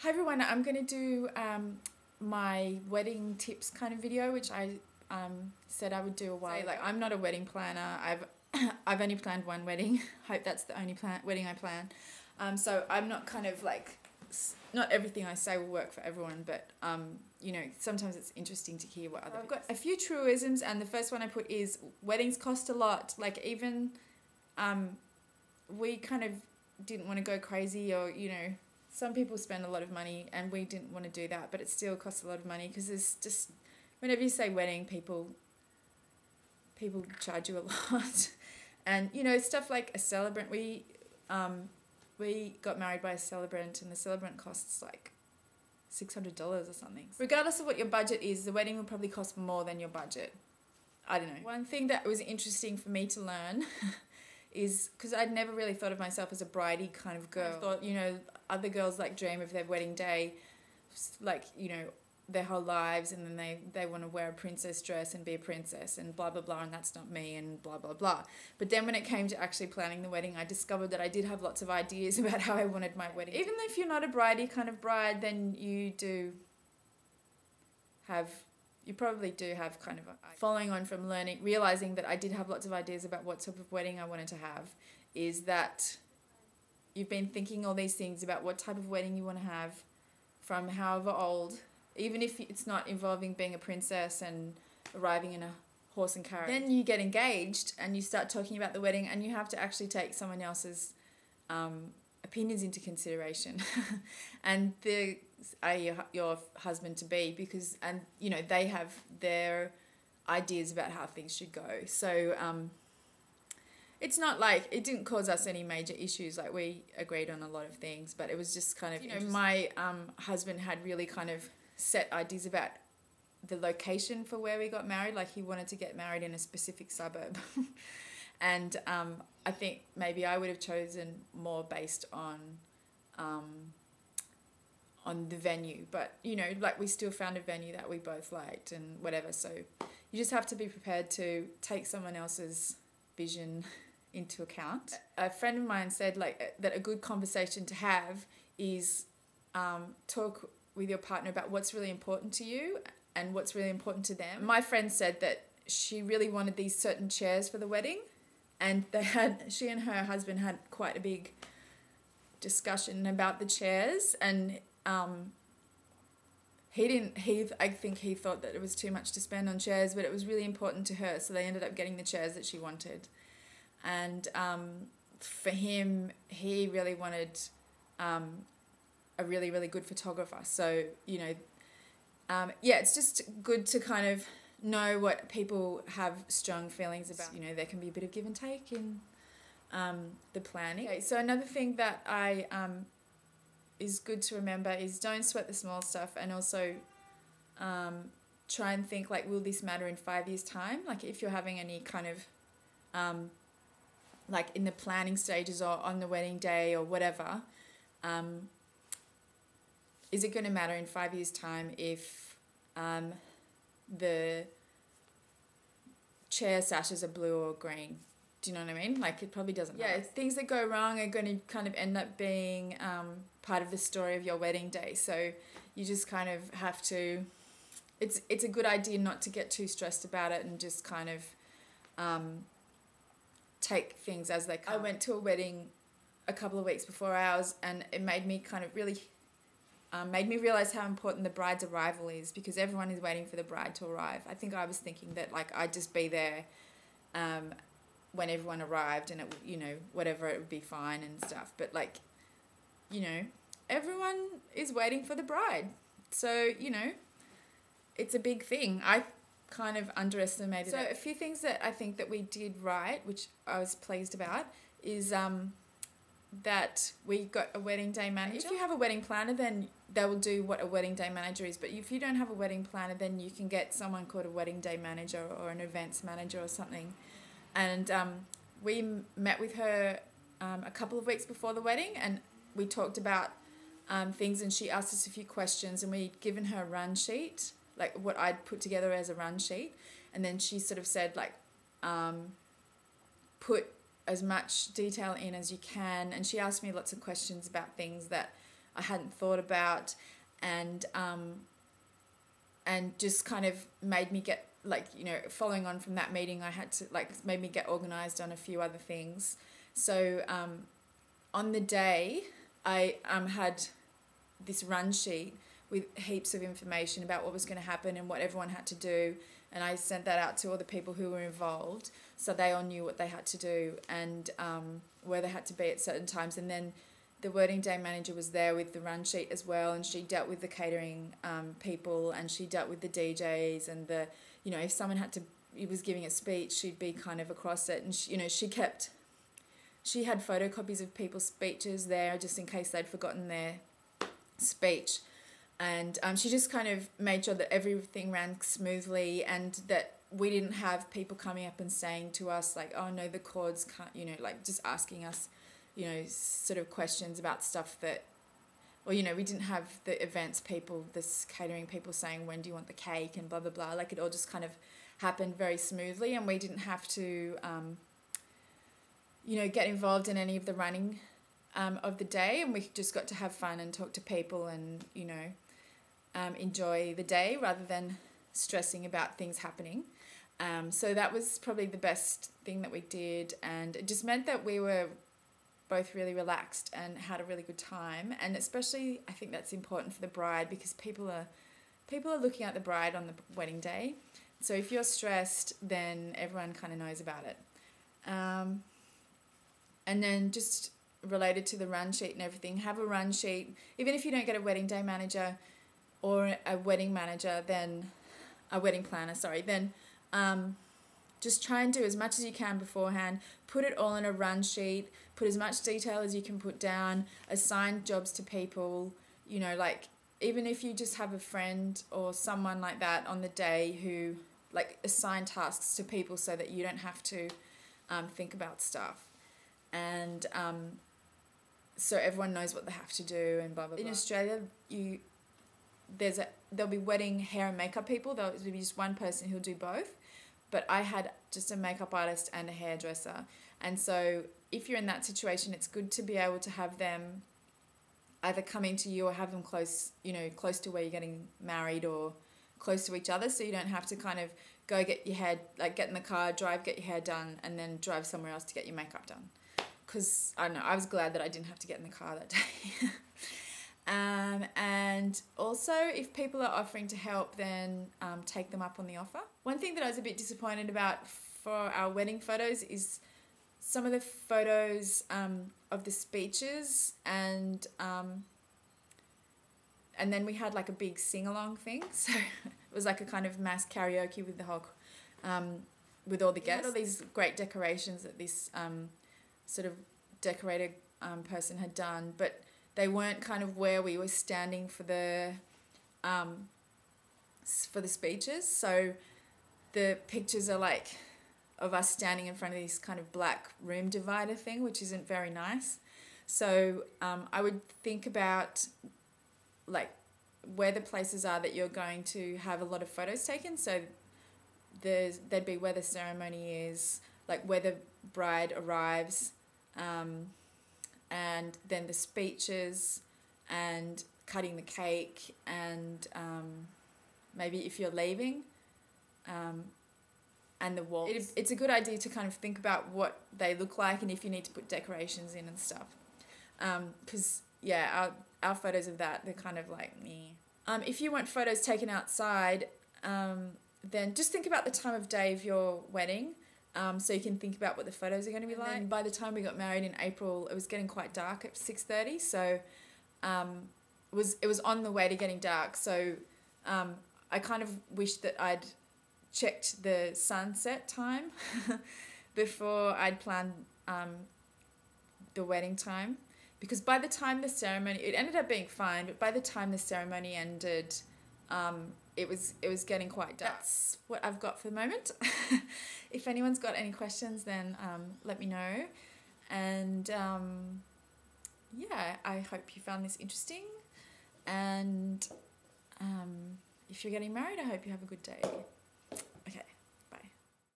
Hi everyone, I'm going to do my wedding tips kind of video, which I said I would do a while ago. Like, I'm not a wedding planner. I've only planned one wedding. Hope that's the only wedding I plan. So I'm not kind of like, not everything I say will work for everyone, but you know, sometimes it's interesting to hear what other. I've got a few truisms, and the first one I put is weddings cost a lot. Like, even we kind of didn't want to go crazy, or you know, some people spend a lot of money and we didn't want to do that, but it still costs a lot of money because there's just, whenever you say wedding, people charge you a lot. And you know, stuff like a celebrant, we got married by a celebrant, and the celebrant costs like $600 or something. Regardless of what your budget is, the wedding will probably cost more than your budget. I don't know. One thing that was interesting for me to learn is, because I'd never really thought of myself as a bridey kind of girl. I thought, you know, other girls like dream of their wedding day, like, you know, their whole lives, and then they want to wear a princess dress and be a princess and blah blah blah, and that's not me and blah blah blah. But then when it came to actually planning the wedding, I discovered that I did have lots of ideas about how I wanted my wedding. Even if you're not a bridey kind of bride, then you probably do have kind of following on from realizing that I did have lots of ideas about what type of wedding I wanted to have, is that you've been thinking all these things about what type of wedding you want to have from however old, even if it's not involving being a princess and arriving in a horse and carriage. Then you get engaged and you start talking about the wedding, and you have to actually take someone else's opinions into consideration and your husband to be, because, and you know, they have their ideas about how things should go. So it's not like, it didn't cause us any major issues. Like, we agreed on a lot of things, but it was just kind of, you know, my husband had really kind of set ideas about the location for where we got married. Like, he wanted to get married in a specific suburb. And I think maybe I would have chosen more based on the venue, but you know, like, we still found a venue that we both liked and whatever. So you just have to be prepared to take someone else's vision into account. A friend of mine said, like, that a good conversation to have is talk with your partner about what's really important to you and what's really important to them. My friend said that she really wanted these certain chairs for the wedding, and she and her husband had quite a big discussion about the chairs, and I think he thought that it was too much to spend on chairs, but it was really important to her, so they ended up getting the chairs that she wanted. And for him, he really wanted a really, really good photographer. So, you know, yeah, it's just good to kind of know what people have strong feelings about. You know, there can be a bit of give and take in the planning. Okay, so another thing that is good to remember is don't sweat the small stuff, and also try and think, like, will this matter in 5 years' time? Like, if you're having any kind of like in the planning stages or on the wedding day or whatever, is it going to matter in 5 years' time if the chair sashes are blue or green? Do you know what I mean? Like, it probably doesn't matter. Yeah, things that go wrong are going to kind of end up being part of the story of your wedding day. So you just kind of have to, it's a good idea not to get too stressed about it, and just kind of take things as they come. I went to a wedding a couple of weeks before ours, and it made me kind of really made me realize how important the bride's arrival is, because everyone is waiting for the bride to arrive. I think I was thinking that, like, I'd just be there when everyone arrived, and it, you know, whatever, it would be fine and stuff. But, like, you know, everyone is waiting for the bride. So, you know, it's a big thing. I kind of underestimated it. So a few things that I think that we did right, which I was pleased about, is that we got a wedding day manager. If you have a wedding planner, then they will do what a wedding day manager is. But if you don't have a wedding planner, then you can get someone called a wedding day manager or an events manager or something. And we met with her a couple of weeks before the wedding, and we talked about things, and she asked us a few questions, and we'd given her a run sheet, like what I'd put together as a run sheet. And then she sort of said, like, put as much detail in as you can. And she asked me lots of questions about things that I hadn't thought about, and just kind of made me get, like, you know, following on from that meeting, I had to, like, made me get organised on a few other things. So on the day, I had this run sheet with heaps of information about what was going to happen and what everyone had to do, and I sent that out to all the people who were involved, so they all knew what they had to do and where they had to be at certain times. And then the wedding day manager was there with the run sheet as well, and she dealt with the catering people, and she dealt with the DJs, and the, you know, if someone he was giving a speech, she'd be kind of across it, and she, you know, she had photocopies of people's speeches there just in case they'd forgotten their speech. And she just kind of made sure that everything ran smoothly, and that we didn't have people coming up and saying to us, like, oh no, the chords can't, you know, like just asking us, you know, sort of questions about stuff that, or, you know, we didn't have the events people, this catering people saying, when do you want the cake and blah, blah, blah. Like, it all just kind of happened very smoothly, and we didn't have to, you know, get involved in any of the running of the day, and we just got to have fun and talk to people and, you know, enjoy the day rather than stressing about things happening. So that was probably the best thing that we did, and it just meant that we were both really relaxed and had a really good time. And especially, I think that's important for the bride, because people are looking at the bride on the wedding day. So if you're stressed, then everyone kind of knows about it. And then just related to the run sheet and everything, have a run sheet. Even if you don't get a wedding day manager or a wedding manager, then a wedding planner, then just try and do as much as you can beforehand. Put it all in a run sheet. Put as much detail as you can put down. Assign jobs to people. You know, like, even if you just have a friend or someone like that on the day who, like, assign tasks to people so that you don't have to think about stuff. And so everyone knows what they have to do and blah, blah, blah. In Australia, there'll be wedding hair and makeup people. There'll be just one person who'll do both. But I had just a makeup artist and a hairdresser. And so if you're in that situation, it's good to be able to have them either coming to you or have them close, you know, close to where you're getting married or close to each other, so you don't have to kind of go get your hair, like, get in the car, drive, get your hair done, and then drive somewhere else to get your makeup done. Because, I don't know, I was glad that I didn't have to get in the car that day. And also, if people are offering to help, then take them up on the offer. One thing that I was a bit disappointed about for our wedding photos is some of the photos of the speeches, and then we had like a big sing-along thing. So it was like a kind of mass karaoke with the whole, with all the guests. All these great decorations that this sort of decorator person had done, but they weren't kind of where we were standing for the speeches. So the pictures are like of us standing in front of this kind of black room divider thing, which isn't very nice. So I would think about, like, where the places are that you're going to have a lot of photos taken. So there'd be where the ceremony is, like where the bride arrives, and then the speeches and cutting the cake, and maybe if you're leaving, and the walls. It's a good idea to kind of think about what they look like and if you need to put decorations in and stuff. Because, yeah, our photos of that, they're kind of like me. If you want photos taken outside, then just think about the time of day of your wedding, so you can think about what the photos are going to be like. And by the time we got married in April, it was getting quite dark at 6:30, so it was on the way to getting dark. So I kind of wish that I'd checked the sunset time before I'd planned the wedding time, because by the time the ceremony, it ended up being fine, but by the time the ceremony ended, it was getting quite dark. That's what I've got for the moment. If anyone's got any questions, then let me know. And yeah, I hope you found this interesting. And if you're getting married, I hope you have a good day.